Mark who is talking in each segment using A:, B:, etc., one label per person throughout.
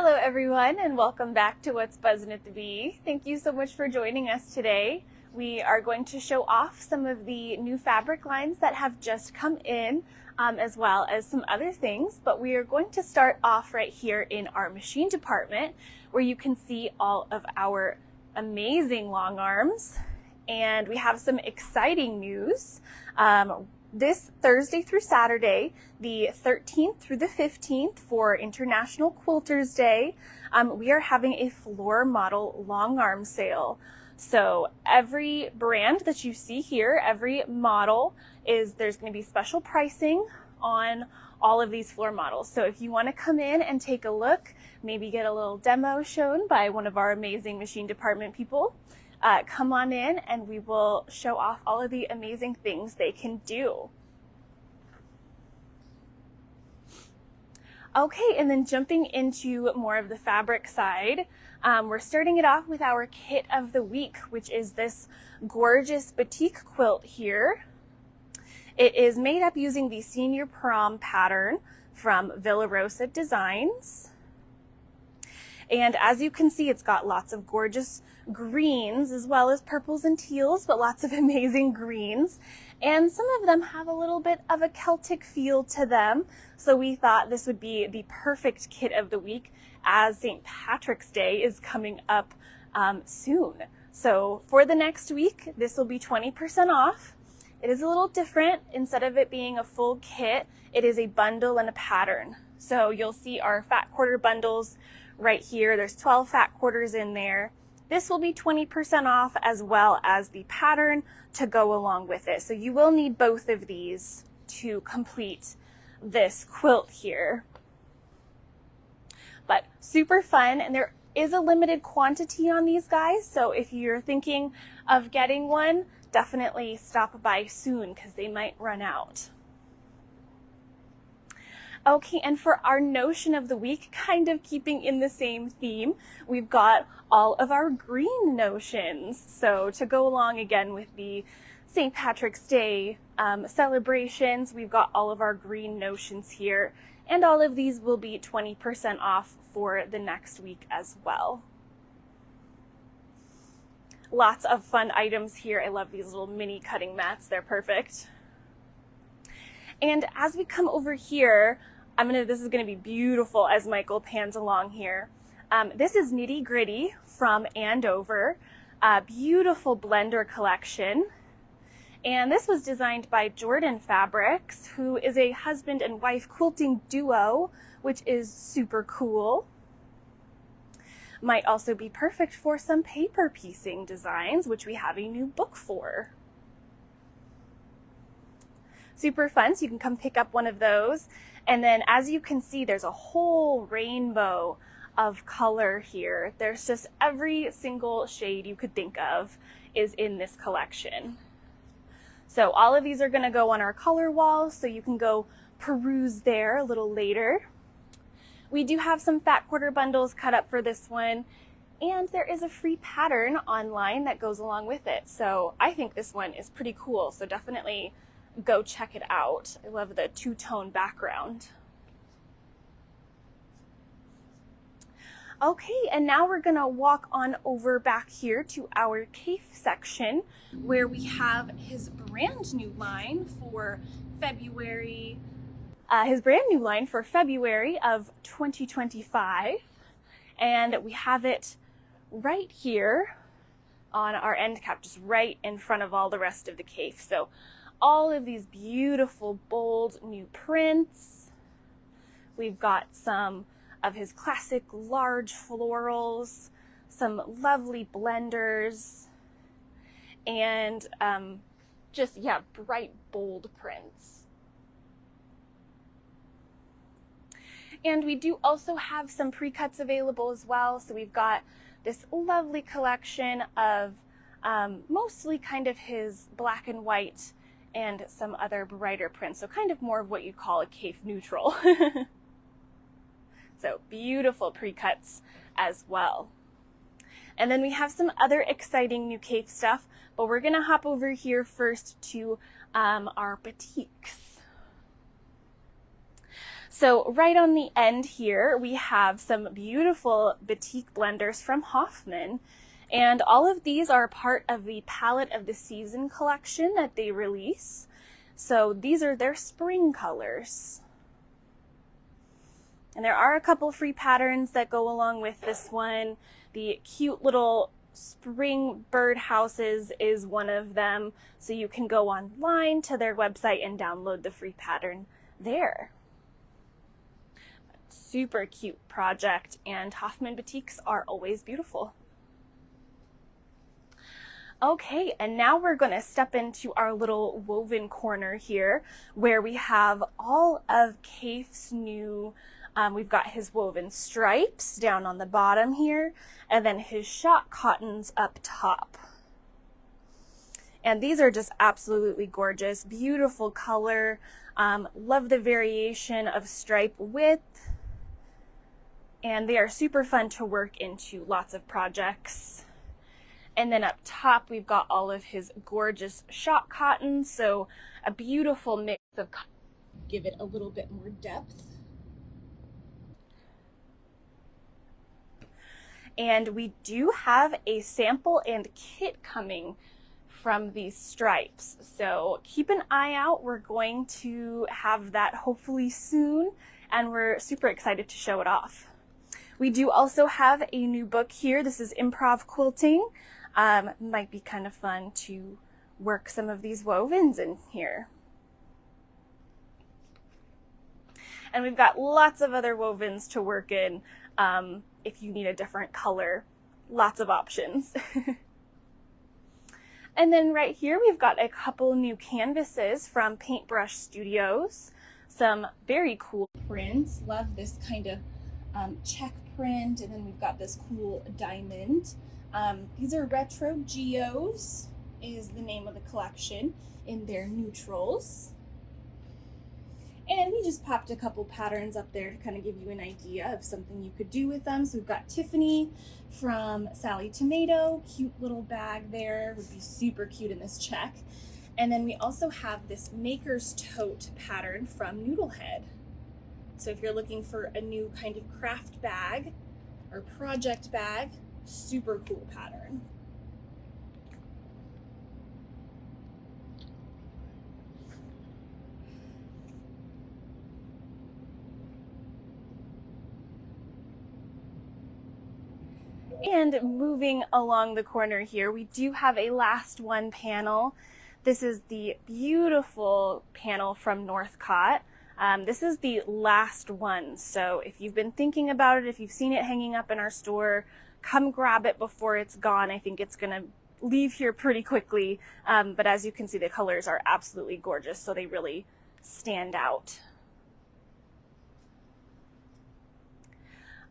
A: Hello everyone, and welcome back to What's Buzzin' at the Bee. Thank you so much for joining us today. We are going to show off some of the new fabric lines that have just come in, as well as some other things, but we are going to start off right here in our machine department, where you can see all of our amazing long arms, and we have some exciting news. This Thursday through Saturday, the 13th through the 15th for International Quilters Day, we are having a floor model long arm sale. So every brand that you see here, every model there's going to be special pricing on all of these floor models. So if you want to come in and take a look, maybe get a little demo shown by one of our amazing machine department people, come on in and we will show off all of the amazing things they can do. Okay, and then jumping into more of the fabric side, we're starting it off with our kit of the week, which is this gorgeous batik quilt here. It is made up using the Senior Prom pattern from Villa Rosa Designs. And as you can see, it's got lots of gorgeous greens as well as purples and teals, but lots of amazing greens. And some of them have a little bit of a Celtic feel to them. So we thought this would be the perfect kit of the week as St. Patrick's Day is coming up soon. So for the next week, this will be 20% off. It is a little different. Instead of it being a full kit, it is a bundle and a pattern. So you'll see our fat quarter bundles right here. There's 12 fat quarters in there. This will be 20% off, as well as the pattern to go along with it. So you will need both of these to complete this quilt here. But super fun, and there is a limited quantity on these guys. So if you're thinking of getting one, definitely stop by soon because they might run out. Okay, and for our notion of the week, kind of keeping in the same theme, we've got all of our green notions. So to go along again with the St. Patrick's Day celebrations, we've got all of our green notions here, and all of these will be 20% off for the next week as well. Lots of fun items here. I love these little mini cutting mats. They're perfect. And as we come over here, this is going to be beautiful as Michael pans along here. This is Nitty Gritty from Andover, a beautiful blender collection. And this was designed by Jordan Fabrics, who is a husband and wife quilting duo, which is super cool. Might also be perfect for some paper piecing designs, which we have a new book for. Super fun, so you can come pick up one of those. And then as you can see, there's a whole rainbow of color here. There's just every single shade you could think of is in this collection. So all of these are going to go on our color wall, so you can go peruse there a little later. We do have some fat quarter bundles cut up for this one, and there is a free pattern online that goes along with it. So I think this one is pretty cool, so definitely go check it out. I love the two-tone background. Okay, and now we're gonna walk on over back here to our Kaffe section, where we have his brand new line for February. His brand new line for February of 2025, and we have it right here on our end cap, just right in front of all the rest of the Kaffe. So all of these beautiful, bold new prints. We've got some of his classic large florals, some lovely blenders, and bright, bold prints. And we do also have some pre-cuts available as well. So we've got this lovely collection of mostly kind of his black and white and some other brighter prints. So kind of more of what you call a Kaffe neutral. So beautiful pre-cuts as well. And then we have some other exciting new Kaffe stuff, but we're gonna hop over here first to our batiks. So right on the end here, we have some beautiful batik blenders from Hoffman. And all of these are part of the Palette of the Season collection that they release. So these are their spring colors. And there are a couple free patterns that go along with this one. The cute little spring bird houses is one of them. So you can go online to their website and download the free pattern there. Super cute project, and Hoffman batiks are always beautiful. Okay, and now we're going to step into our little woven corner here where we have all of Kaffe's new, we've got his woven stripes down on the bottom here, and then his shot cottons up top. And these are just absolutely gorgeous, beautiful color. Love the variation of stripe width. And they are super fun to work into lots of projects. And then up top, we've got all of his gorgeous shot cotton. So a beautiful mix of cotton, give it a little bit more depth. And we do have a sample and kit coming from these stripes. So keep an eye out. We're going to have that hopefully soon, and we're super excited to show it off. We do also have a new book here. This is Improv Quilting. Might be kind of fun to work some of these wovens in here. And we've got lots of other wovens to work in if you need a different color. Lots of options. And then right here we've got a couple new canvases from Paintbrush Studios. Some very cool prints. Love this kind of check print, and then we've got this cool diamond. These are Retro Geos is the name of the collection in their neutrals. And we just popped a couple patterns up there to kind of give you an idea of something you could do with them. So we've got Tiffany from Sally Tomato, cute little bag there, would be super cute in this check. And then we also have this Maker's Tote pattern from Noodlehead. So if you're looking for a new kind of craft bag or project bag, super cool pattern. And moving along the corner here, we do have a last one panel. This is the beautiful panel from Northcott. This is the last one, so if you've been thinking about it, if you've seen it hanging up in our store, come grab it before it's gone. I think it's going to leave here pretty quickly, but as you can see, the colors are absolutely gorgeous, so they really stand out.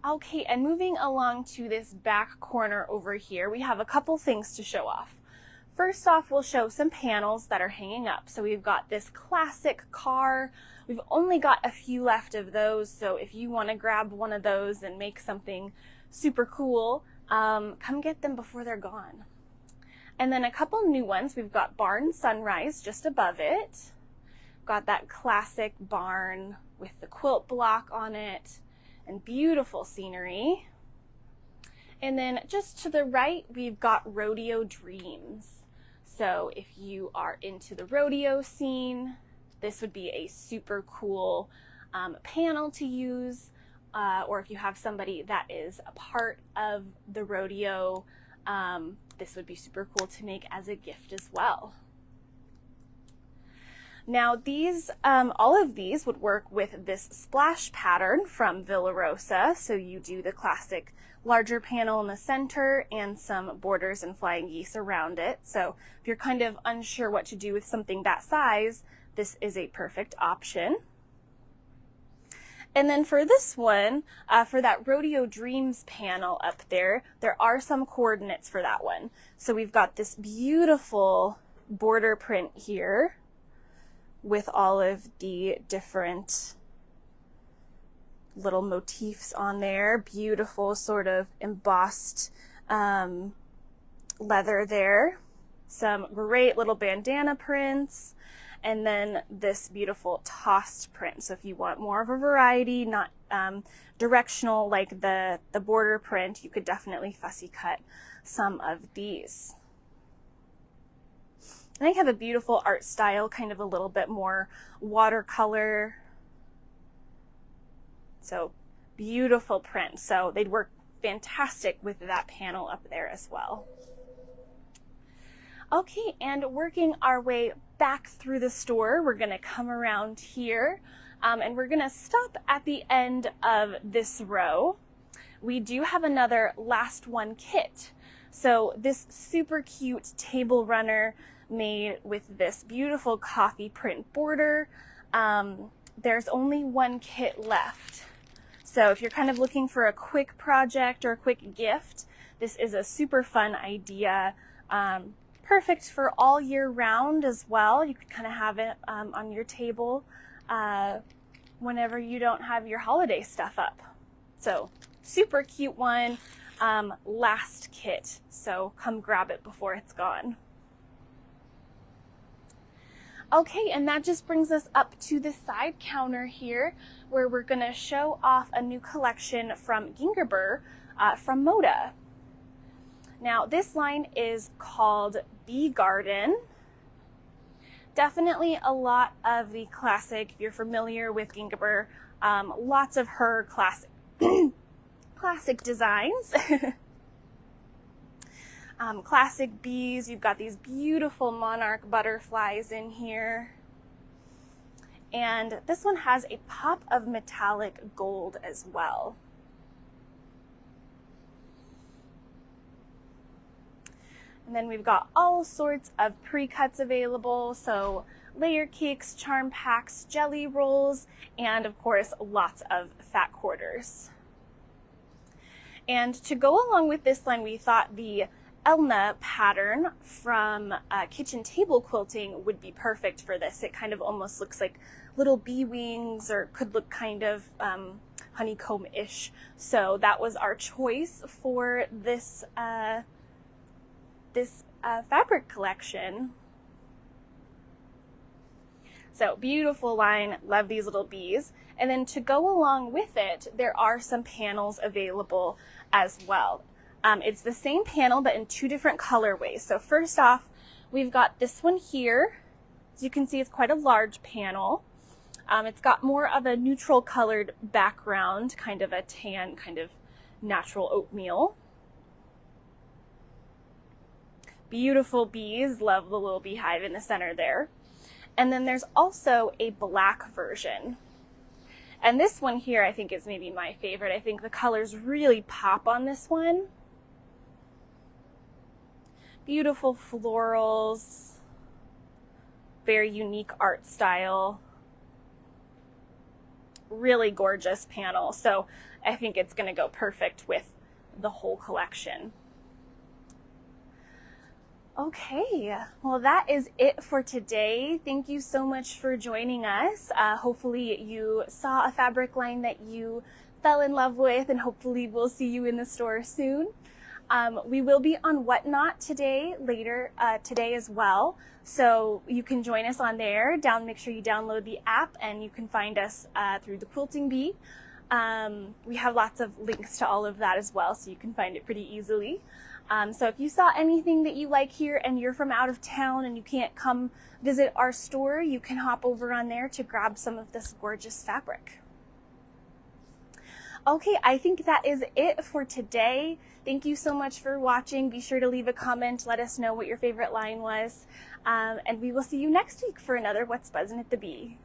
A: Okay, and moving along to this back corner over here, we have a couple things to show off. First off, we'll show some panels that are hanging up. So we've got this classic car. We've only got a few left of those, so if you want to grab one of those and make something super cool, come get them before they're gone. And then a couple new ones. We've got Barn Sunrise just above it. Got that classic barn with the quilt block on it and beautiful scenery. And then just to the right, we've got Rodeo Dreams. So if you are into the rodeo scene, this would be a super cool panel to use. Or if you have somebody that is a part of the rodeo, this would be super cool to make as a gift as well. Now these, all of these would work with this splash pattern from Villa Rosa. So you do the classic larger panel in the center and some borders and flying geese around it. So if you're kind of unsure what to do with something that size, this is a perfect option. And then for this one, for that Rodeo Dreams panel up there, there are some coordinates for that one. So we've got this beautiful border print here with all of the different little motifs on there. Beautiful sort of embossed leather there. Some great little bandana prints. and then this beautiful tossed print. So if you want more of a variety, not directional like the border print, you could definitely fussy cut some of these. And they have a beautiful art style, kind of a little bit more watercolor. So beautiful print. So they'd work fantastic with that panel up there as well. Okay, and working our way back through the store, we're gonna come around here and we're gonna stop at the end of this row. We do have another last one kit. So this super cute table runner made with this beautiful coffee print border. There's only one kit left. So if you're kind of looking for a quick project or a quick gift, this is a super fun idea. Perfect for all year round as well. You could kind of have it on your table whenever you don't have your holiday stuff up. So super cute one, last kit. So come grab it before it's gone. Okay, and that just brings us up to the side counter here, where we're gonna show off a new collection from Gingerbur from Moda. Now, this line is called Bee Garden. Definitely a lot of the classic, if you're familiar with Gingerbur, lots of her classic designs. Classic bees, you've got these beautiful monarch butterflies in here. And this one has a pop of metallic gold as well. And then we've got all sorts of pre-cuts available, so layer cakes, charm packs, jelly rolls, and of course lots of fat quarters. And to go along with this line, we thought the Elna pattern from Kitchen Table Quilting would be perfect for this. It kind of almost looks like little bee wings, or could look kind of honeycomb-ish. So that was our choice for this fabric collection. So beautiful line, love these little bees. And then to go along with it, there are some panels available as well. It's the same panel, but in two different colorways. So first off, we've got this one here. As you can see, it's quite a large panel. It's got more of a neutral colored background, kind of a tan, kind of natural oatmeal. Beautiful bees, love the little beehive in the center there. And then there's also a black version. And this one here, I think, is maybe my favorite. I think the colors really pop on this one. Beautiful florals, very unique art style, really gorgeous panel. So I think it's going to go perfect with the whole collection. Okay, well, that is it for today. Thank you so much for joining us. Hopefully you saw a fabric line that you fell in love with, and hopefully we'll see you in the store soon. We will be on Whatnot today, later today as well. So you can join us on there. Make sure you download the app, and you can find us through the Quilting Bee. We have lots of links to all of that as well, so you can find it pretty easily. So if you saw anything that you like here and you're from out of town and you can't come visit our store, you can hop over on there to grab some of this gorgeous fabric. Okay, I think that is it for today. Thank you so much for watching. Be sure to leave a comment. Let us know what your favorite line was. And we will see you next week for another What's Buzzin' at the Bee.